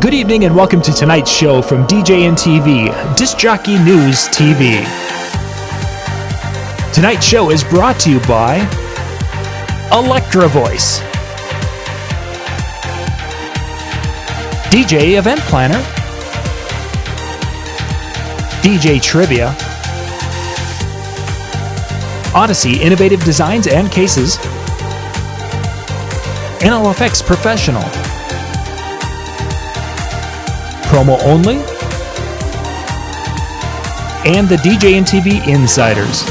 Good evening and welcome to tonight's show from DJNTV, Disc Jockey News TV. Tonight's show is brought to you by Electra Voice, DJ Event Planner, DJ Trivia, Odyssey Innovative Designs and Cases, NLFX Professional, Promo Only, and the DJNTV Insiders.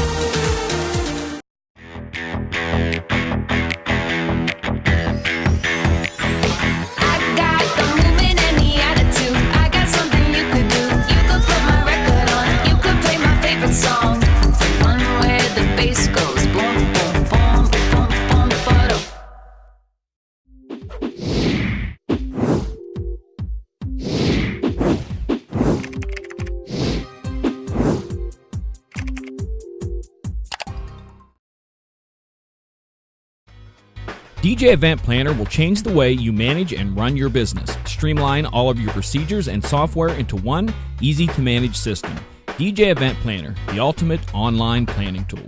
DJ Event Planner will change the way you manage and run your business. Streamline all of your procedures and software into one easy-to-manage system. DJ Event Planner, the ultimate online planning tool.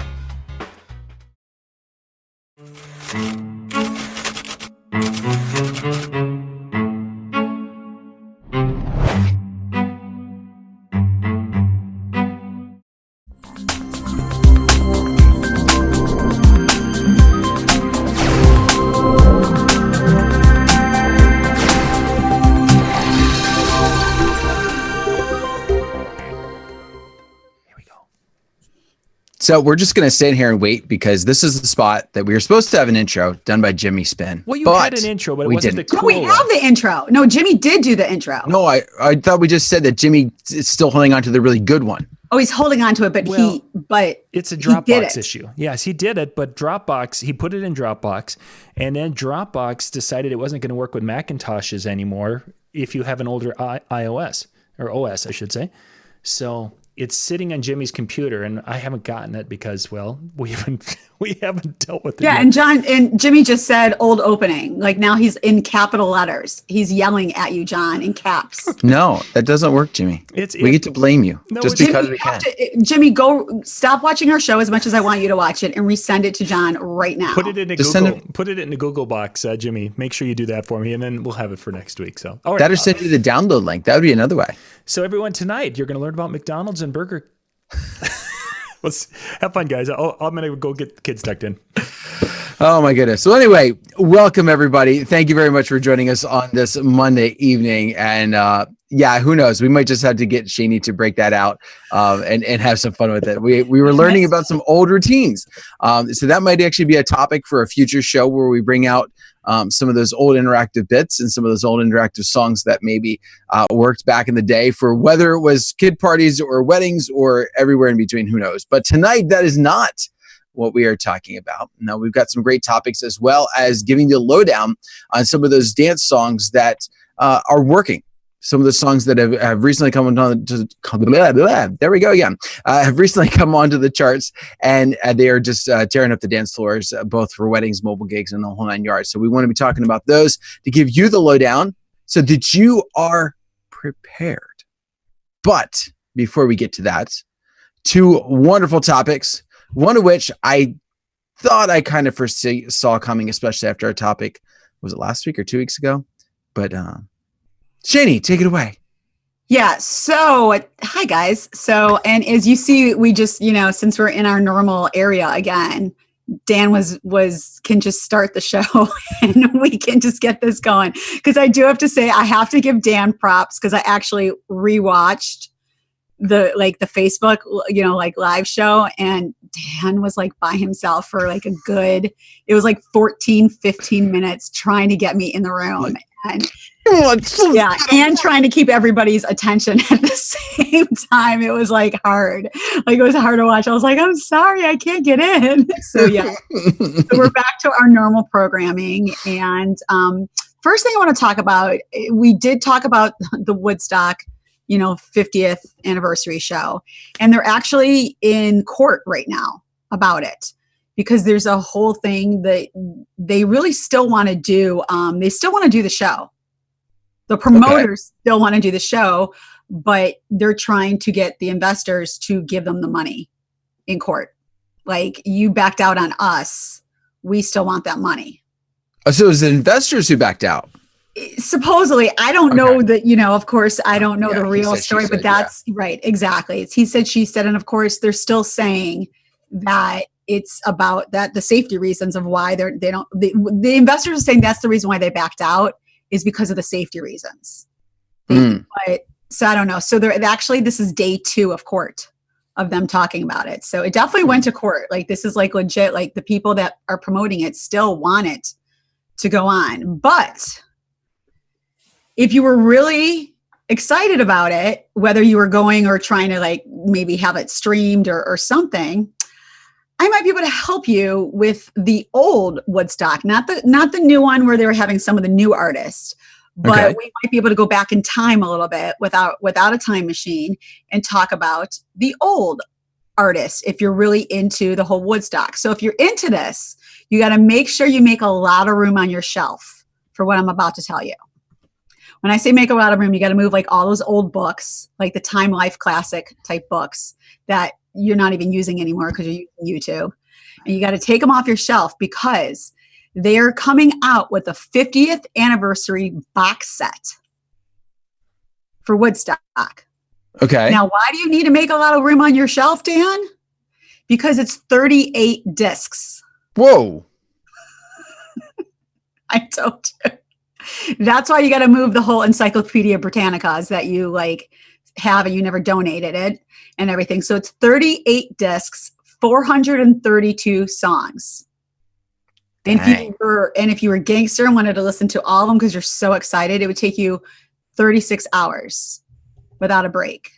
So we're just going to sit here and wait because this is the spot that we were supposed to have an intro done by Jimmy Spin. Well, you had an intro, but it wasn't the cool one. No, we have the intro. No, Jimmy did do the intro. No, I thought we just said that Jimmy is still holding on to the really good one. Oh, he's holding on to it, but it's a Dropbox issue. Yes, he did it, but Dropbox, he put it in Dropbox, and then Dropbox decided it wasn't going to work with Macintoshes anymore if you have an older iOS, or OS, I should say. So it's sitting on Jimmy's computer, and I haven't gotten it because, well, we haven't dealt with it. Yeah, yet. and Jimmy just said old opening. Like now he's in capital letters. He's yelling at you, John, in caps. No, that doesn't work, Jimmy. We get to blame you just because we can. Jimmy, go stop watching our show as much as I want you to watch it and resend it to John right now. Put it in the Google box, Jimmy. Make sure you do that for me, and then we'll have it for next week. So, all right. That or send you the download link. That would be another way. So everyone, tonight you're going to learn about McDonald's and Burger. Let's have fun, guys. I'm going to go get the kids tucked in. Oh my goodness. So anyway, welcome everybody. Thank you very much for joining us on this Monday evening. And who knows? We might just have to get Shani to break that out and have some fun with it. We were learning about some old routines. So that might actually be a topic for a future show where we bring out some of those old interactive bits and some of those old interactive songs that maybe worked back in the day for whether it was kid parties or weddings or everywhere in between, who knows. But tonight, that is not what we are talking about. Now, we've got some great topics as well as giving you a lowdown on some of those dance songs that are working. Some of the songs that have recently come on to there we go again. Have recently come onto the charts, and they are just tearing up the dance floors, both for weddings, mobile gigs, and the whole nine yards. So we want to be talking about those to give you the lowdown so that you are prepared. But before we get to that, two wonderful topics, one of which I thought I kind of saw coming, especially after our topic, was it last week or 2 weeks ago? But Shani, take it away. Yeah. So, hi guys. So, and as you see, we just, since we're in our normal area again, Dan can just start the show and we can just get this going. Because I do have to say, I have to give Dan props because I actually rewatched the Facebook, live show, and Dan was by himself for it was 14, 15 minutes trying to get me in the room. And trying to keep everybody's attention at the same time. It was hard. It was hard to watch. I was I'm sorry, I can't get in. So yeah. So we're back to our normal programming. And first thing I want to talk about, we did talk about the Woodstock 50th anniversary show. And they're actually in court right now about it because there's a whole thing that they really still want to do. They still want to do the show. The promoters still want to do the show, but they're trying to get the investors to give them the money in court. Like, you backed out on us. We still want that money. Oh, so it was the investors who backed out. Supposedly, I don't know that, of course, I don't know the real story, but that's right. Exactly. It's he said, she said. And of course, they're still saying that it's about that the safety reasons of why the investors are saying that's the reason why they backed out is because of the safety reasons. But, so I don't know. So this is day 2 of court of them talking about it. So it definitely went to court. Like, this is like legit, like the people that are promoting it still want it to go on. But if you were really excited about it, whether you were going or trying to like maybe have it streamed or something, I might be able to help you with the old Woodstock, not the new one where they were having some of the new artists, but we might be able to go back in time a little bit without a time machine and talk about the old artists if you're really into the whole Woodstock. So if you're into this, you got to make sure you make a lot of room on your shelf for what I'm about to tell you. When I say make a lot of room, you got to move like all those old books, like the Time Life Classic type books that you're not even using anymore because you're using YouTube. And you got to take them off your shelf because they're coming out with a 50th anniversary box set for Woodstock. Okay. Now, why do you need to make a lot of room on your shelf, Dan? Because it's 38 discs. Whoa. I told you. That's why you got to move the whole Encyclopedia Britannicas that you like have and you never donated it and everything. So it's 38 discs, 432 songs. And if you were gangster and wanted to listen to all of them because you're so excited, it would take you 36 hours without a break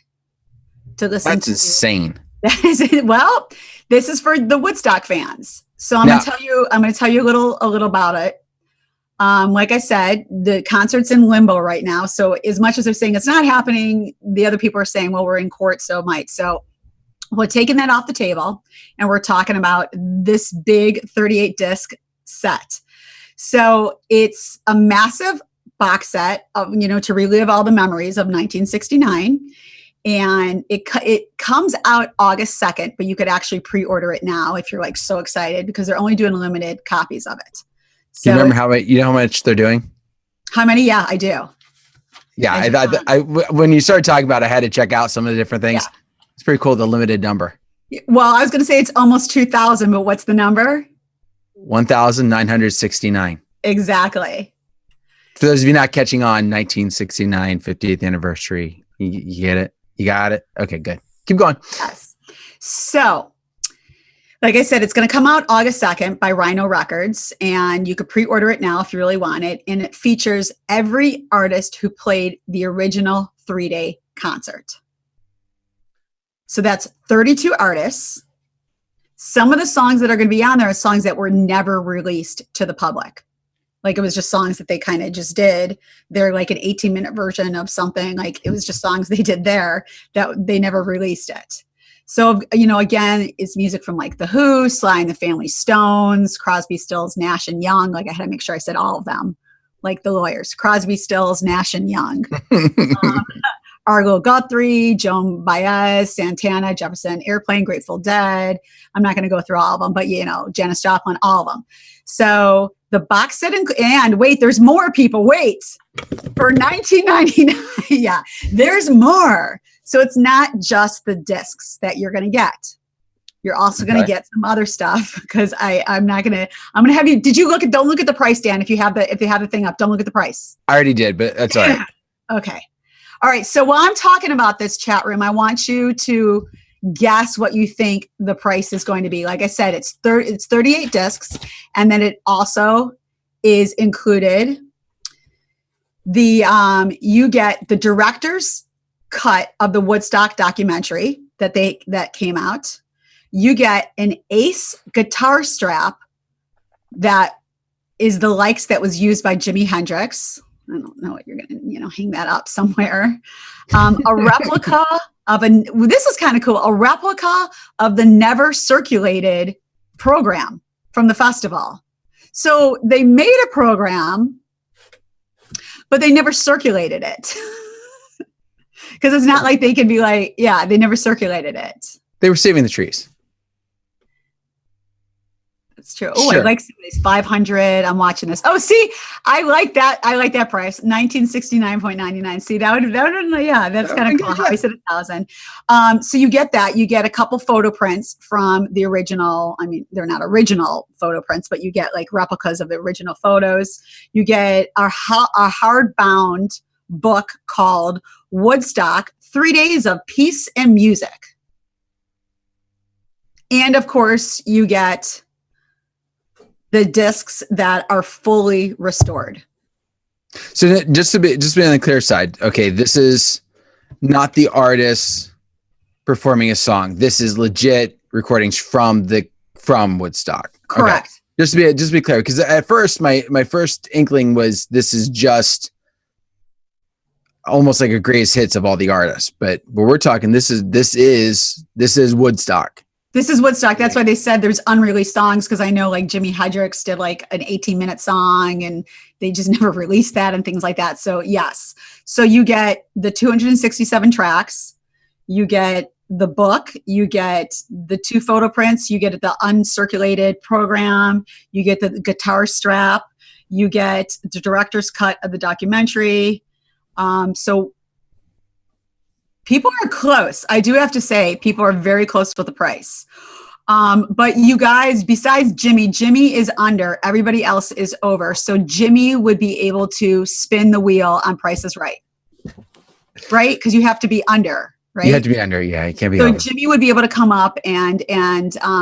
to listen. That's insane. That is it. Well, this is for the Woodstock fans. So I'm going to tell you a little about it. Like I said, the concert's in limbo right now. So as much as they're saying it's not happening, the other people are saying, well, we're in court, so it might. So we're taking that off the table and we're talking about this big 38 disc set. So it's a massive box set of, to relive all the memories of 1969. And it comes out August 2nd, but you could actually pre-order it now if you're like so excited because they're only doing limited copies of it. So, you remember how much they're doing? How many? Yeah, I do. Yeah, I when you started talking about it, I had to check out some of the different things. Yeah. It's pretty cool, the limited number. Well, I was going to say it's almost 2,000, but what's the number? 1,969. Exactly. For those of you not catching on, 1969, 50th anniversary. You get it? You got it? Okay, good. Keep going. Yes. So, like I said, it's going to come out August 2nd by Rhino Records, and you could pre-order it now if you really want it. And it features every artist who played the original 3-day concert. So that's 32 artists. Some of the songs that are going to be on there are songs that were never released to the public. Like it was just songs that they kind of just did. They're like an 18-minute version of something. Like it was just songs they did there that they never released it. So, again, it's music from like The Who, Sly and the Family Stones, Crosby, Stills, Nash and Young. Like I had to make sure I said all of them, like the lawyers, Crosby, Stills, Nash and Young. Arlo Guthrie, Joan Baez, Santana, Jefferson Airplane, Grateful Dead. I'm not going to go through all of them, but Janis Joplin, all of them. So the box set, and wait, there's more people. Wait, for $19.99. Yeah, there's more. So it's not just the discs that you're going to get. You're also going to get some other stuff because I'm going to have you. Did you don't look at the price, Dan? If they have the thing up, don't look at the price. I already did, but that's all right. Okay. All right. So while I'm talking about this chat room, I want you to guess what you think the price is going to be. Like I said, it's 38 discs. And then it also is included you get the director's cut of the Woodstock documentary that came out. You get an Ace guitar strap that is the likes that was used by Jimi Hendrix. I don't know what you're going to, hang that up somewhere. A replica this is kind of cool, a replica of the never circulated program from the festival. So they made a program but they never circulated it. Because it's not like they could be like, yeah, they never circulated it. They were saving the trees. It's true. Oh, Sure. I like this 500. I'm watching this. Oh, see, I like that. I like that price. 1969.99. See, that would, yeah, that's kind of cool. How I said 1,000. So you get that. You get a couple photo prints from the original. I mean, they're not original photo prints, but you get like replicas of the original photos. You get a hardbound book called Woodstock, 3 Days of Peace and Music. And of course, you get the discs that are fully restored. So just to be on the clear side, okay, this is not the artist performing a song. This is legit recordings from Woodstock. Correct. Okay. Just to be clear, because at first my first inkling was this is just almost like a greatest hits of all the artists, but we're talking this is Woodstock. This is Woodstock. That's why they said there's unreleased songs, because I know like Jimi Hendrix did like an 18-minute song and they just never released that and things like that. So yes. So you get the 267 tracks, you get the book, you get the 2 photo prints, you get the uncirculated program, you get the guitar strap, you get the director's cut of the documentary. So people are close. I do have to say, people are very close with the price. But you guys, besides Jimmy is under, everybody else is over. So Jimmy would be able to spin the wheel on Price is Right. Right? Because you have to be under, right? You have to be under, yeah. You can't be so over. Jimmy would be able to come up and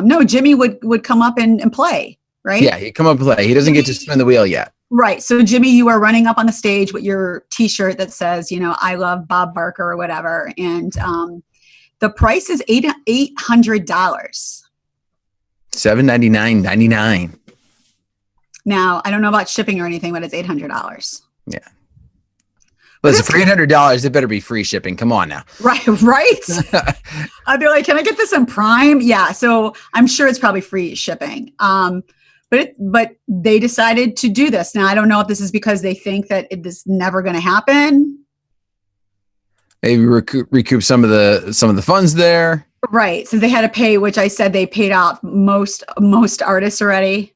no, Jimmy would come up and play, right? Yeah, he'd come up and play. He doesn't get to spin the wheel yet. Right. So Jimmy, you are running up on the stage with your t-shirt that says, I love Bob Barker or whatever. And the price is $800. $799.99. Now, I don't know about shipping or anything, but it's $800. Yeah. Listen, for $800, it better be free shipping. Come on now. Right. I'd be like, can I get this in Prime? Yeah. So I'm sure it's probably free shipping. But they decided to do this. Now, I don't know if this is because they think that this is never going to happen. Maybe recoup some of the funds there. Right. So they had to pay, which I said they paid off most artists already.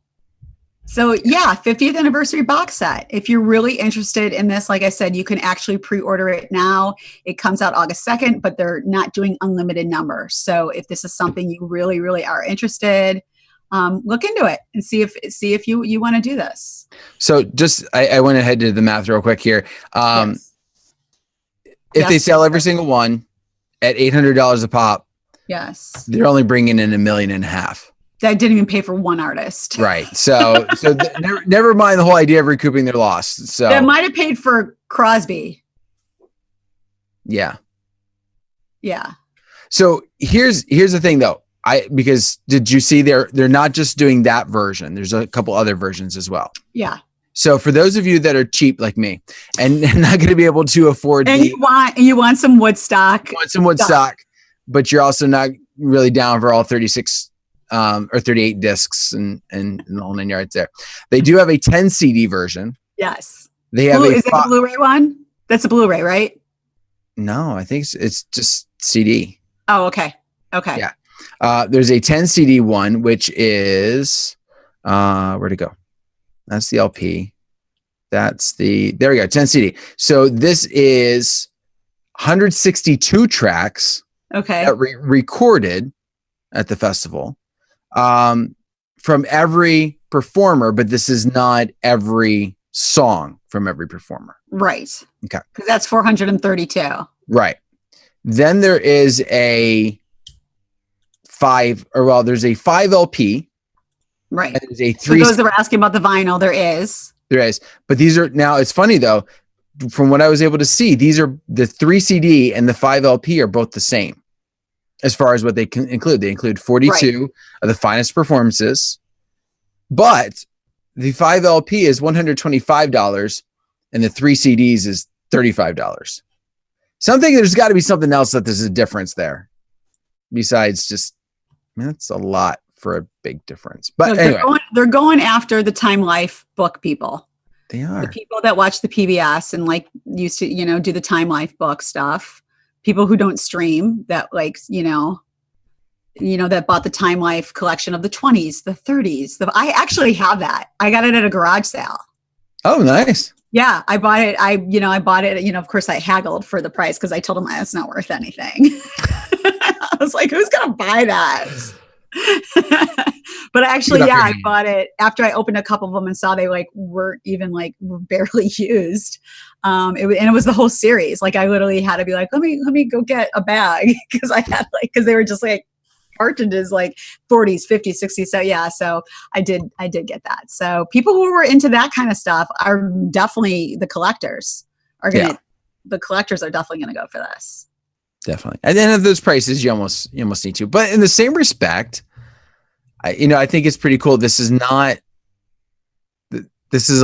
So yeah, 50th anniversary box set. If you're really interested in this, like I said, you can actually pre-order it now. It comes out August 2nd, but they're not doing unlimited numbers. So if this is something you really, really are interested, look into it and see if you want to do this. So just, I went ahead to do the math real quick here. Yes. If they sell every single one at $800 a pop, yes, they're only bringing in $1.5 million. That didn't even pay for one artist. Right. So never mind the whole idea of recouping their loss. So that might have paid for Crosby. Yeah. Yeah. So here's the thing though. Because did you see they're not just doing that version. There's a couple other versions as well. Yeah. So for those of you that are cheap like me and not going to be able to afford, and you want some Woodstock, but you're also not really down for all 36 or 38 discs and the whole 9 yards there. They do have a 10 CD version. Yes. They have is it the Blu-ray one? That's a Bluray, right? No, I think it's just CD. Oh, okay. Okay. Yeah. There's a 10 CD one, which is where'd it go? That's the LP. There we go. 10 CD. So this is 162 tracks. Okay. That recorded at the festival from every performer, but this is not every song from every performer. Right. Okay. Because that's 432. Right. Then there is a there's a 5 LP. Right. And there's a 3. For those that were asking about the vinyl, there is. But these are now, it's funny though, from what I was able to see, these are the 3 CD and the 5 LP are both the same as far as what they can include. They include 42 of the finest performances, but the 5 LP is $125 and the 3 CDs is $35. Something, there's got to be something else that there's a difference there besides just, that's a lot for a big difference. But anyway, they're going after the Time Life book people. They are. The people that watch the PBS and like used to, do the Time Life book stuff. People who don't stream that like, that bought the Time Life collection of the 20s, the 30s. I actually have that. I got it at a garage sale. Oh, nice. Yeah, I bought it. I bought it. Of course I haggled for the price because I told him it's not worth anything. I was like, who's going to buy that? But actually, I bought it after I opened a couple of them and saw they were barely used. And it was the whole series. Like I literally had to be like, let me go get a bag because I had because they were just like cartridges, like 40s, 50s, 60s. So yeah, so I did get that. So people who were into that kind of stuff are definitely the collectors. The collectors are definitely going to go for this. Definitely. And then at those prices, you almost need to. But in the same respect, I think it's pretty cool. This is a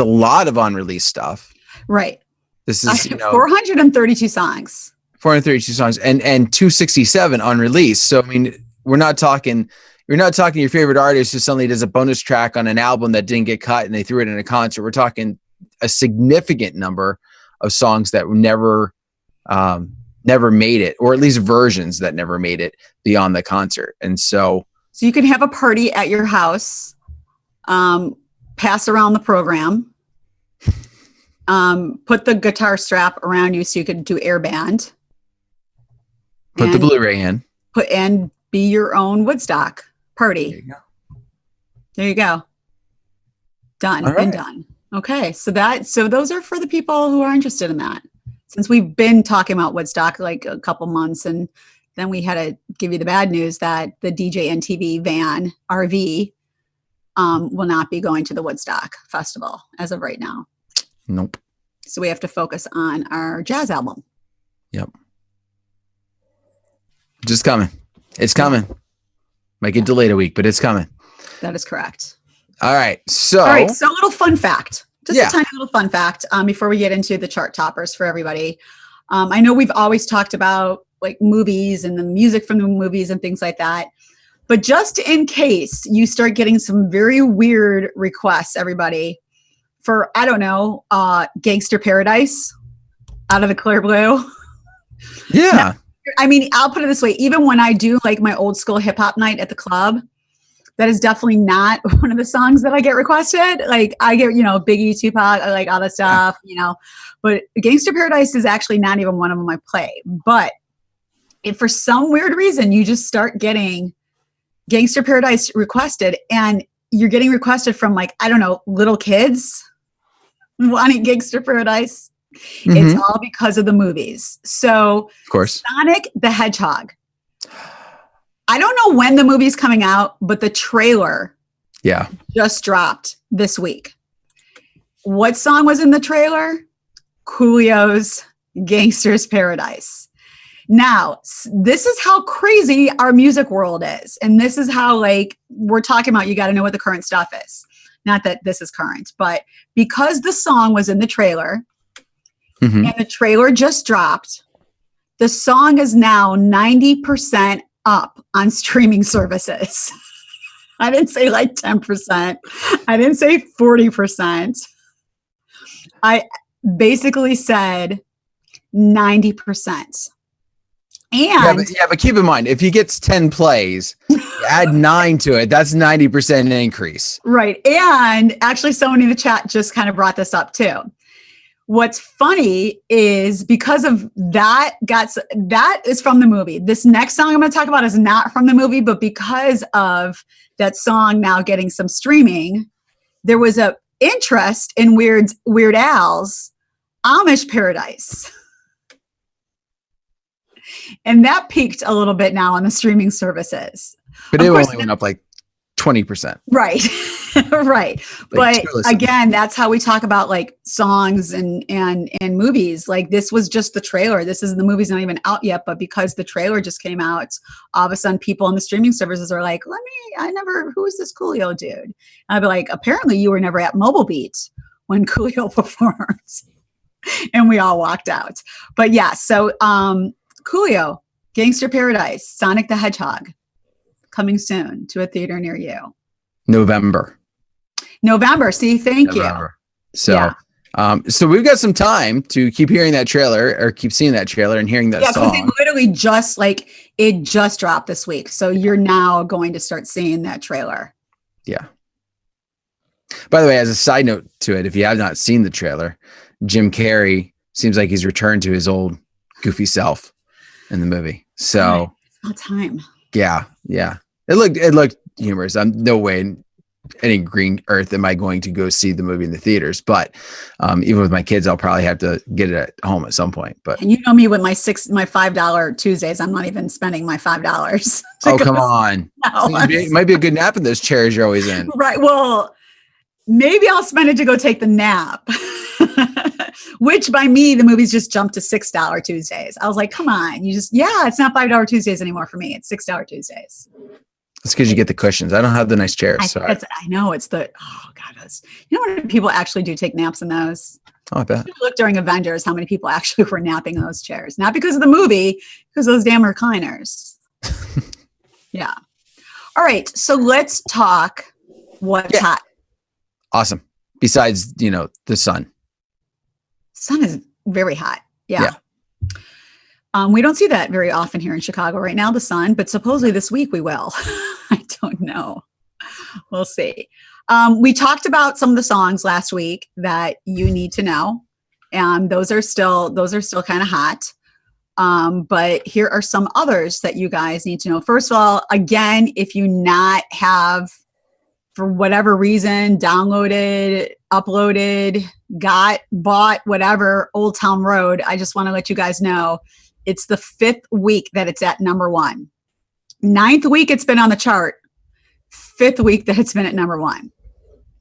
lot of unreleased stuff. Right. This is 432 songs. 432 songs and 267 unreleased. So I mean, you're not talking your favorite artist who suddenly does a bonus track on an album that didn't get cut and they threw it in a concert. We're talking a significant number of songs that never made it, or at least versions that never made it beyond the concert. And so you can have a party at your house, pass around the program, put the guitar strap around you so you could do air band. Put the Blu-ray in. And be your own Woodstock party. There you go. Done. All right. Been done. Okay. So those are for the people who are interested in that. Since we've been talking about Woodstock like a couple months, and then we had to give you the bad news that the DJNTV van RV will not be going to the Woodstock Festival as of right now. Nope. So we have to focus on our jazz album. Yep. Just coming. It's coming. Might get delayed a week, but it's coming. That is correct. All right. So a little fun fact. Just a tiny little fun fact before we get into the chart toppers for everybody. I know we've always talked about like movies and the music from the movies and things like that. But just in case you start getting some very weird requests, everybody, for, I don't know, Gangsta Paradise out of the clear blue. Yeah. Now, I mean, I'll put it this way. Even when I do like my old school hip hop night at the club, that is definitely not one of the songs that I get requested. Like I get, Biggie, Tupac, I like all that stuff, but Gangsta Paradise is actually not even one of them I play. But if for some weird reason you just start getting Gangsta Paradise requested, and you're getting requested from like, I don't know, little kids wanting Gangsta Paradise, it's all because of the movies. So of course, Sonic the Hedgehog. I don't know when the movie's coming out, but the trailer just dropped this week. What song was in the trailer? Coolio's Gangsta's Paradise. Now, this is how crazy our music world is. And this is how, like, we're talking about, you got to know what the current stuff is. Not that this is current, but because the song was in the trailer and the trailer just dropped, the song is now 90% up on streaming services. I didn't say like 10%. I didn't say 40%. I basically said 90%. And but keep in mind, if he gets 10 plays, add 9 to it, that's 90% increase. Right. And actually someone in the chat just kind of brought this up too. What's funny is because of that is from the movie. This next song I'm going to talk about is not from the movie, but because of that song now getting some streaming, there was a interest in Weird Al's Amish Paradise. And that peaked a little bit now on the streaming services. But it only went up like 20%. Right. Right. Like, but again, that's how we talk about like songs and movies. Like this was just the trailer. The movie's not even out yet, but because the trailer just came out, all of a sudden people on the streaming services are like, who is this Coolio dude? And I'd be like, apparently you were never at Mobile Beat when Coolio performs. And we all walked out. But yeah, so Coolio, Gangsta Paradise, Sonic the Hedgehog, coming soon to a theater near you. November. See, thank you. So So we've got some time to keep hearing that trailer or keep seeing that trailer and hearing that song. Because they literally just it just dropped this week. So you're now going to start seeing that trailer. Yeah. By the way, as a side note to it, if you have not seen the trailer, Jim Carrey seems like he's returned to his old goofy self in the movie. So it's about time. Yeah. It looked humorous. I'm no way in any green earth am I going to go see the movie in the theaters, but even with my kids, I'll probably have to get it at home at some point. But and you know me with my $5 Tuesdays, I'm not even spending my $5. Oh, come on. No. It might be a good nap in those chairs you're always in. Right. Well, maybe I'll spend it to go take the nap. Which by me, the movies just jumped to $6 Tuesdays. I was like, come on, it's not $5 Tuesdays anymore for me. It's $6 Tuesdays. It's because you get the cushions. I don't have the nice chairs. I know it's the, oh God, you know what people actually do take naps in those? Oh, I bet. Look during Avengers, how many people actually were napping in those chairs? Not because of the movie, because those damn recliners. Yeah. All right. So let's talk what's hot. Awesome. Besides, the sun. Sun is very hot. Yeah. We don't see that very often here in Chicago right now, the sun, but supposedly this week we will. I don't know. We'll see. We talked about some of the songs last week that you need to know. And those are still kind of hot. But here are some others that you guys need to know. First of all, again, if you not have, for whatever reason, downloaded, uploaded, bought, whatever, Old Town Road, I just want to let you guys know it's the 5th week that it's at number 1. 9th week it's been on the chart. 5th week that it's been at number 1.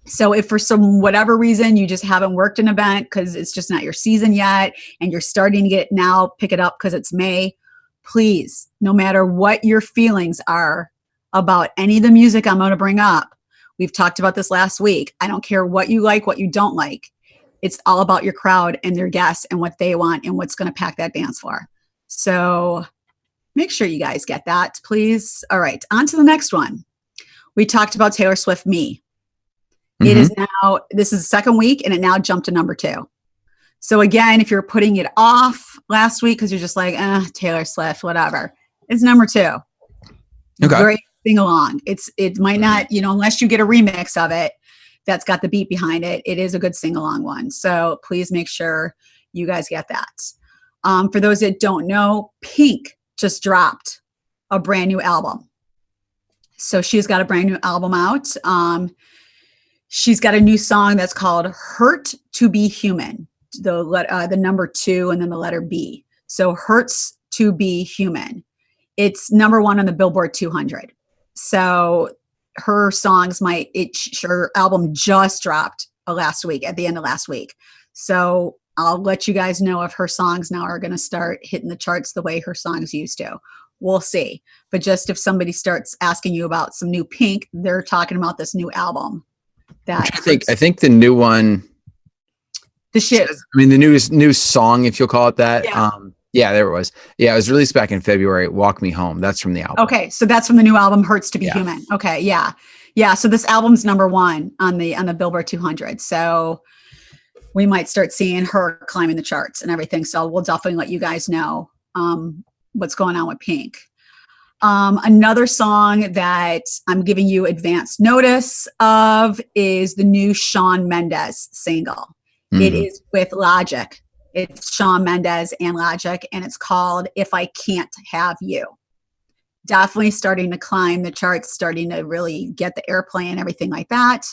So if for some whatever reason you just haven't worked an event because it's just not your season yet and you're starting to get it now, pick it up because it's May, please, no matter what your feelings are about any of the music I'm going to bring up, we've talked about this last week. I don't care what you like, what you don't like. It's all about your crowd and their guests and what they want and what's going to pack that dance floor. So make sure you guys get that, please. All right, on to the next one. We talked about Taylor Swift, Me. It is now, this is the 2nd week, and it now jumped to number 2. So again, if you're putting it off last week because you're just like, Taylor Swift, whatever, it's number 2. Okay. Great sing along. It might not, unless you get a remix of it that's got the beat behind it, it is a good sing along one. So please make sure you guys get that. For those that don't know, Pink just dropped a brand new album. So she's got a brand new album out. She's got a new song that's called Hurt to Be Human, the number 2 and then the letter B. So Hurts to Be Human. It's number 1 on the Billboard 200. So her songs her album just dropped last week, at the end of last week. So I'll let you guys know if her songs now are going to start hitting the charts the way her songs used to. We'll see. But just if somebody starts asking you about some new Pink, they're talking about this new album. I think the new one, the new song, if you'll call it that. Yeah. There it was. Yeah, it was released back in February. Walk Me Home. That's from the album. Okay, so that's from the new album, Hurts to Be Human. Okay, yeah. So this album's number 1 on the Billboard 200. So we might start seeing her climbing the charts and everything. So we'll definitely let you guys know what's going on with Pink. Another song that I'm giving you advance notice of is the new Shawn Mendes single. It is with Logic. It's Shawn Mendes and Logic, and it's called If I Can't Have You. Definitely starting to climb the charts, starting to really get the airplay and everything like that.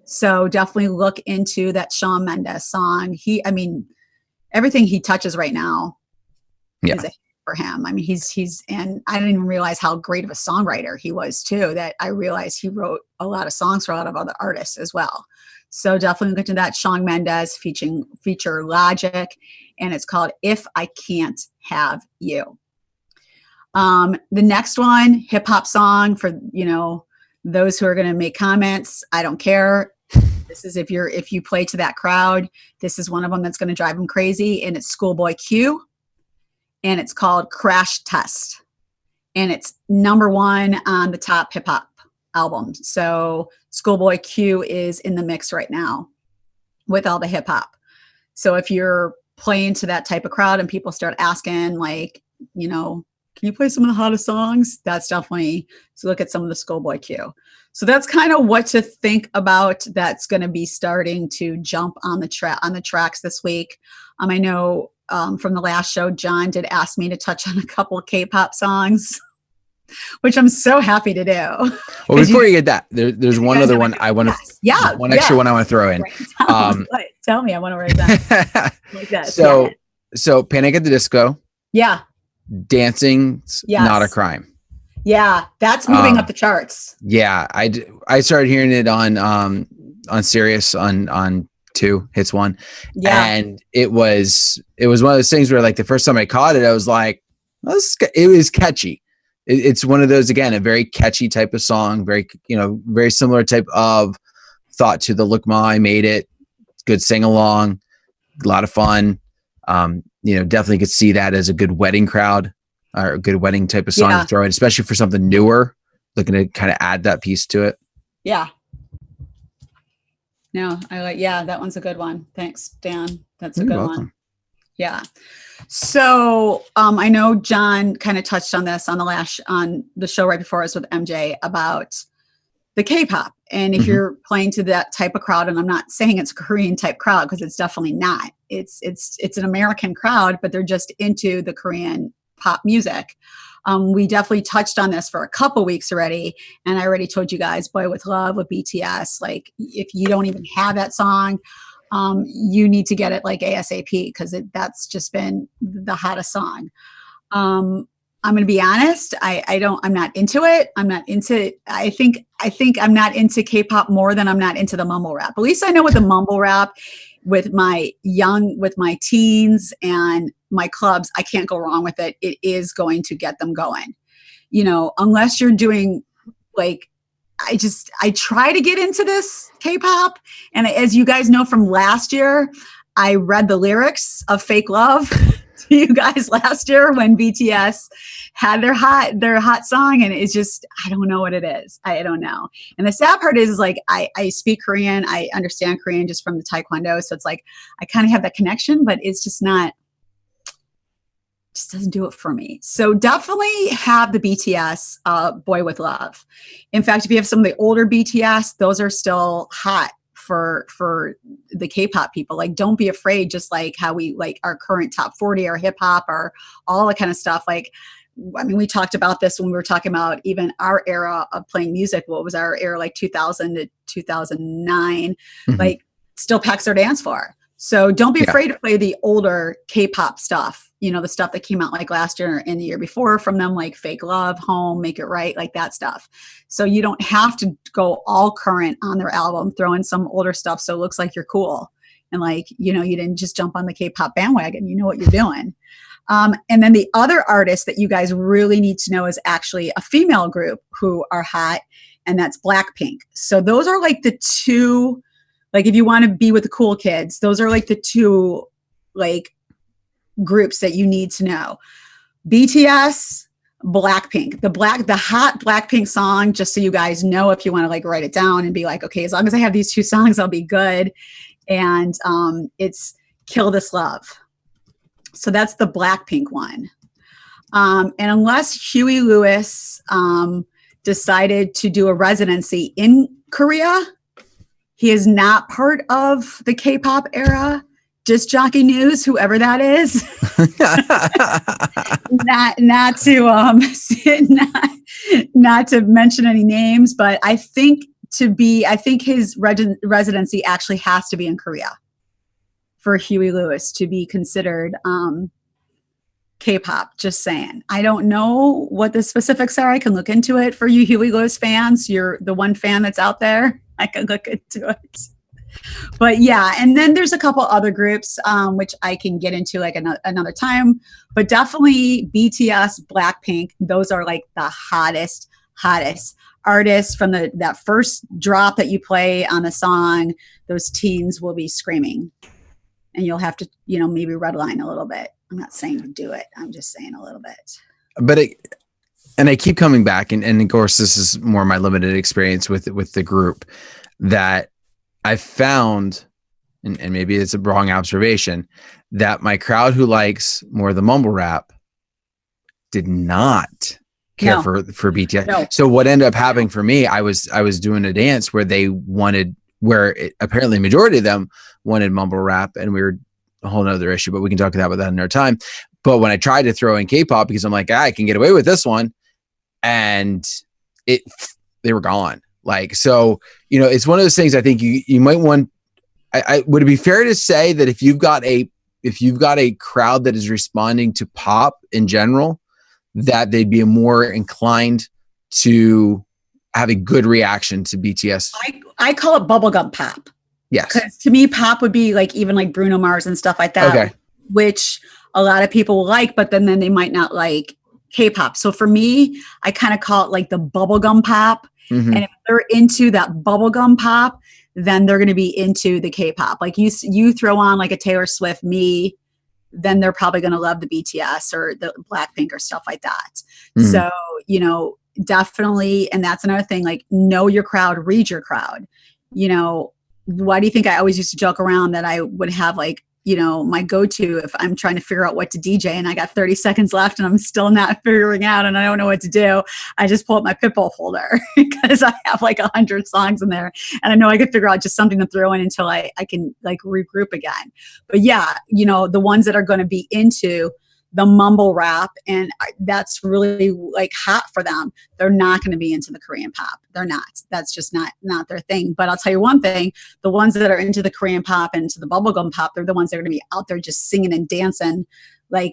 So definitely look into that Shawn Mendes song. Everything he touches right now is a hit for him. He's and I didn't even realize how great of a songwriter he was too, that I realized he wrote a lot of songs for a lot of other artists as well. So definitely look into that Shawn Mendes feature Logic, and it's called If I Can't Have You. The next one, hip hop song for, those who are going to make comments. I don't care. This is if you play to that crowd, this is one of them that's going to drive them crazy. And it's Schoolboy Q, and it's called Crash Test, and it's number 1 on the top hip hop album. So Schoolboy Q is in the mix right now with all the hip hop. So if you're playing to that type of crowd and people start asking like, can you play some of the hottest songs? That's definitely, so look at some of the Schoolboy Q. So that's kind of what to think about. That's going to be starting to jump on the tracks this week. I know from the last show, John did ask me to touch on a couple of K-pop songs, which I'm so happy to do. Well, before you get that, there's one other one I want to, one extra one I want to throw in. Right. Tell me, I want to write that. Like that. So Panic at the Disco. Yeah. Dancing's not a crime. Yeah, that's moving up the charts. Yeah, I started hearing it on Sirius on 2 hits 1. Yeah. And it was one of those things where like the first time I caught it, I was like, it was catchy. It's one of those, again, a very catchy type of song, very similar type of thought to the Look Ma, I Made It. Good sing along, a lot of fun. Definitely could see that as a good wedding crowd or a good wedding type of song to throw in, especially for something newer, looking to kind of add that piece to it. Yeah. No, that one's a good one. Thanks, Dan. That's a good one. Yeah. So I know John kind of touched on this on the show right before us with MJ about the K-pop. And if you're playing to that type of crowd, and I'm not saying it's a Korean type crowd because it's definitely not. It's an American crowd, but they're just into the Korean pop music. We definitely touched on this for a couple weeks already. And I already told you guys, Boy With Love with BTS, like if you don't even have that song, you need to get it like ASAP because that's just been the hottest song. I'm going to be honest. I'm not into it. I think I'm not into K-pop more than I'm not into the mumble rap. At least I know with the mumble rap, with my teens and my clubs, I can't go wrong with it. It is going to get them going, unless you're doing like, I try to get into this K-pop. And as you guys know from last year, I read the lyrics of Fake Love to you guys last year when BTS had their hot song. And it's just, I don't know what it is. I don't know. And the sad part is like, I speak Korean. I understand Korean just from the Taekwondo. So it's like, I kind of have that connection, but it's just doesn't do it for me. So definitely have the BTS Boy With Love. In fact, if you have some of the older BTS, those are still hot for the K-pop people. Like, don't be afraid, just like how we like our current top 40 or hip hop or all that kind of stuff. Like, I mean, we talked about this when we were talking about even our era of playing music. What was our era, like 2000 to 2009, like still packs our dance floor. So don't be afraid to play the older K-pop stuff, the stuff that came out like last year and the year before from them, like Fake Love, Home, Make It Right, like that stuff. So you don't have to go all current on their album, throw in some older stuff so it looks like you're cool. And like, you didn't just jump on the K-pop bandwagon, you know what you're doing. And then the other artist that you guys really need to know is actually a female group who are hot, and that's Blackpink. So those are like the two, like if you want to be with the cool kids, those are like the two like groups that you need to know. BTS, Blackpink. The hot Blackpink song, just so you guys know, if you want to like write it down and be like, okay, as long as I have these two songs, I'll be good. And it's Kill This Love. So that's the Blackpink one. And unless Huey Lewis decided to do a residency in Korea, he is not part of the K-pop era. Disc Jockey News, whoever that is. not to mention any names, but I think his residency actually has to be in Korea for Huey Lewis to be considered K-pop. Just saying. I don't know what the specifics are. I can look into it for you Huey Lewis fans. You're the one fan that's out there. I can look into it. But yeah, and then there's a couple other groups which I can get into like another time. But definitely BTS, Blackpink, those are like the hottest artists from that first drop that you play on the song. Those teens will be screaming, and you'll have to maybe redline a little bit. I'm not saying to do it. I'm just saying a little bit. But I keep coming back, and of course this is more my limited experience with the group, that I found and maybe it's a wrong observation, that my crowd who likes more of the mumble rap did not care for BTS. No. So what ended up happening for me, I was doing a dance where apparently majority of them wanted mumble rap, and we were a whole nother issue, but we can talk about that another time. But when I tried to throw in K-pop, because I'm like, I can get away with this one, and they were gone. Like, so, it's one of those things I think you might want, would it be fair to say that if you've got a crowd that is responding to pop in general, that they'd be more inclined to have a good reaction to BTS? I call it bubblegum pop. Yes. Because to me, pop would be like even like Bruno Mars and stuff like that, okay, which a lot of people like, but then they might not like K-pop. So for me, I kind of call it like the bubblegum pop. Mm-hmm. And if they're into that bubblegum pop, then they're going to be into the K-pop. Like you throw on like a Taylor Swift, then they're probably going to love the BTS or the Blackpink or stuff like that. Mm-hmm. So, definitely. And that's another thing, like know your crowd, read your crowd. Why do you think I always used to joke around that I would have like, my go-to if I'm trying to figure out what to DJ and I got 30 seconds left and I'm still not figuring out and I don't know what to do, I just pull up my Pitbull folder because I have like 100 songs in there and I know I could figure out just something to throw in until I can like regroup again. But yeah, the ones that are going to be into the mumble rap, and that's really like hot for them. They're not going to be into the Korean pop. They're not. That's just not their thing. But I'll tell you one thing, the ones that are into the Korean pop and into the bubblegum pop, they're the ones that are going to be out there just singing and dancing like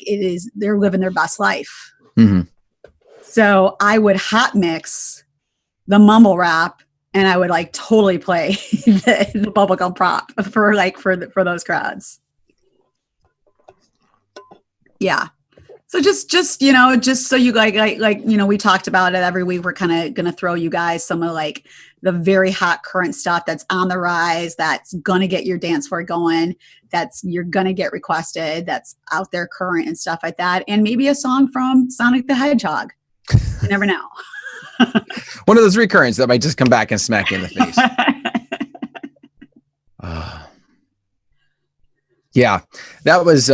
they're living their best life. Mm-hmm. So I would hot mix the mumble rap and I would like totally play the bubblegum pop for those crowds. Yeah. So just so you like, we talked about it every week. We're kind of going to throw you guys some of like the very hot current stuff that's on the rise, that's going to get your dance floor going, you're going to get requested, that's out there current and stuff like that. And maybe a song from Sonic the Hedgehog. You never know. One of those recurrents that might just come back and smack you in the face. Yeah, that was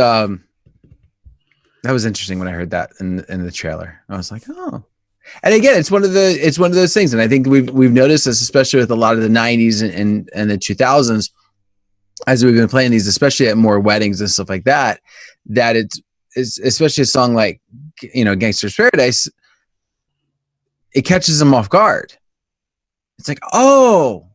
interesting when I heard that in the trailer. I was like, oh. And again, it's one of those things, and I think we've noticed this, especially with a lot of the 90s and the 2000s, as we've been playing these, especially at more weddings and stuff like that. That it's especially a song like Gangsta Paradise, it catches them off guard. It's like, oh,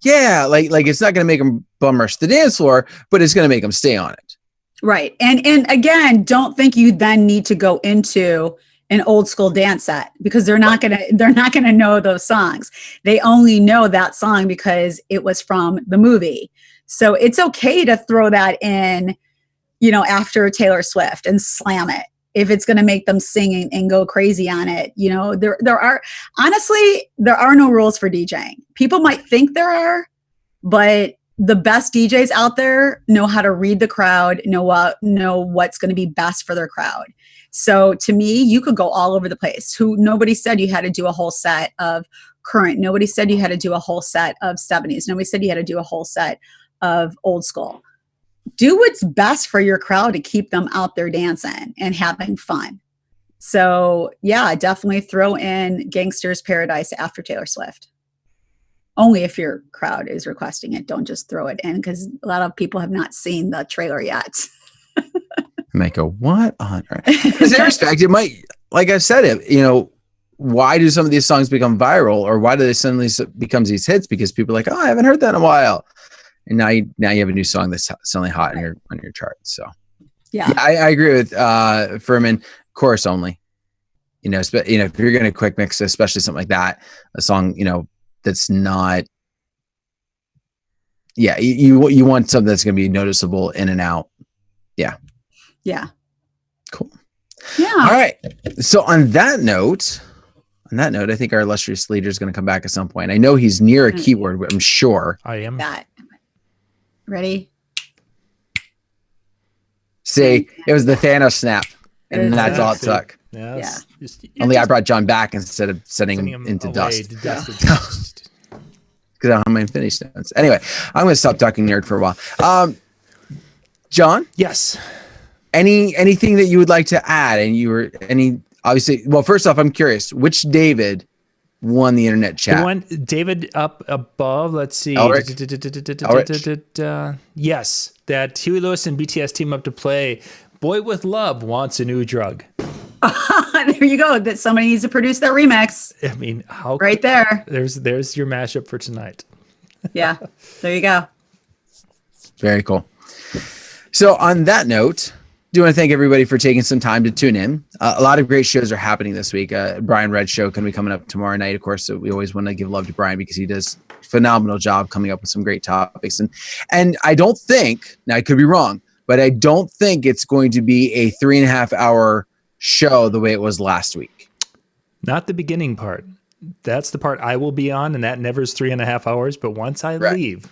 yeah, like it's not going to make them bum rush the dance floor, but it's going to make them stay on it. Right. And again, don't think you then need to go into an old school dance set because they're not going to know those songs. They only know that song because it was from the movie. So it's okay to throw that in, after Taylor Swift and slam it if it's going to make them sing and go crazy on it. There are no rules for DJing. People might think there are, but the best DJs out there know how to read the crowd, know what's going to be best for their crowd. So to me, you could go all over the place. Nobody said you had to do a whole set of current. Nobody said you had to do a whole set of 70s. Nobody said you had to do a whole set of old school. Do what's best for your crowd to keep them out there dancing and having fun. So yeah, definitely throw in Gangsta Paradise after Taylor Swift. Only if your crowd is requesting it. Don't just throw it in because a lot of people have not seen the trailer yet. Might go, what on earth? Because in respect, it might, like I said, why do some of these songs become viral, or why do they suddenly become these hits? Because people are like, oh, I haven't heard that in a while, and now you have a new song that's suddenly hot on your chart. So yeah, I agree with Furman. Chorus only. If you're going to quick mix, especially something like that, a song, that's not, you want something that's going to be noticeable in and out. Yeah. Cool. Yeah. All right. So on that note, I think our illustrious leader is going to come back at some point. I know he's near a keyword, I'm sure. I am. That. Ready? See, it was the Thanos snap, and that's all it took. Yeah. Only I brought John back instead of sending him into dust. Because because I don't have my Infinity Stones. Anyway, I'm going to stop talking nerd for a while. John? Yes. Anything that you would like to add? And obviously, well, first off, I'm curious, which David won the internet chat? The one David up above, let's see. Yes, that Huey Lewis and BTS team up to play Boy With Love Wants a New Drug. There you go. That somebody needs to produce that remix. I mean, how right there. There's your mashup for tonight. Yeah, there you go. Very cool. So on that note, do want to thank everybody for taking some time to tune in. A lot of great shows are happening this week. Brian Red's show can be coming up tomorrow night, of course. So we always want to give love to Brian because he does a phenomenal job coming up with some great topics. And I don't think, now I could be wrong, but I don't think it's going to be a 3.5 hour show the way it was last week. Not the beginning part. That's the part I will be on, and that never is 3.5 hours. But once I leave.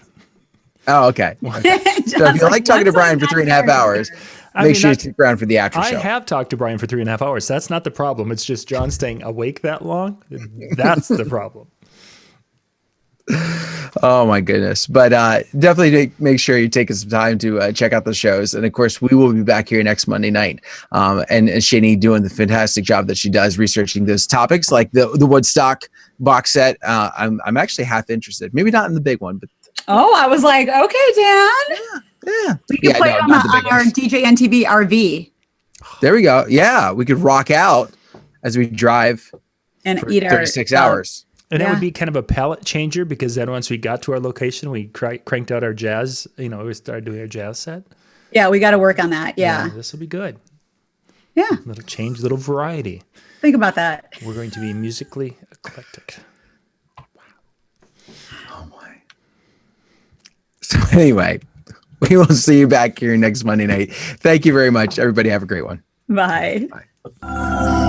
Oh, okay. So if you like talking to Brian for 3.5 hours, make sure you stick around for the after show. I have talked to Brian for 3.5 hours. That's not the problem. It's just John staying awake that long. That's the problem. Oh my goodness. But definitely make sure you take some time to check out the shows. And of course, we will be back here next Monday night. And Shani doing the fantastic job that she does researching those topics like the Woodstock box set. I'm actually half interested. Maybe not in the big one, but I was like, okay, Dan. Yeah. We can play on our DJNTV RV. There we go. Yeah, we could rock out as we drive and eat 36 hours. And it would be kind of a palette changer because then once we got to our location, we cranked out our jazz. We started doing our jazz set. Yeah, we got to work on that. Yeah. This will be good. Yeah. Little change, little variety. Think about that. We're going to be musically eclectic. Oh my. So anyway, we will see you back here next Monday night. Thank you very much. Everybody have a great one. Bye. Bye.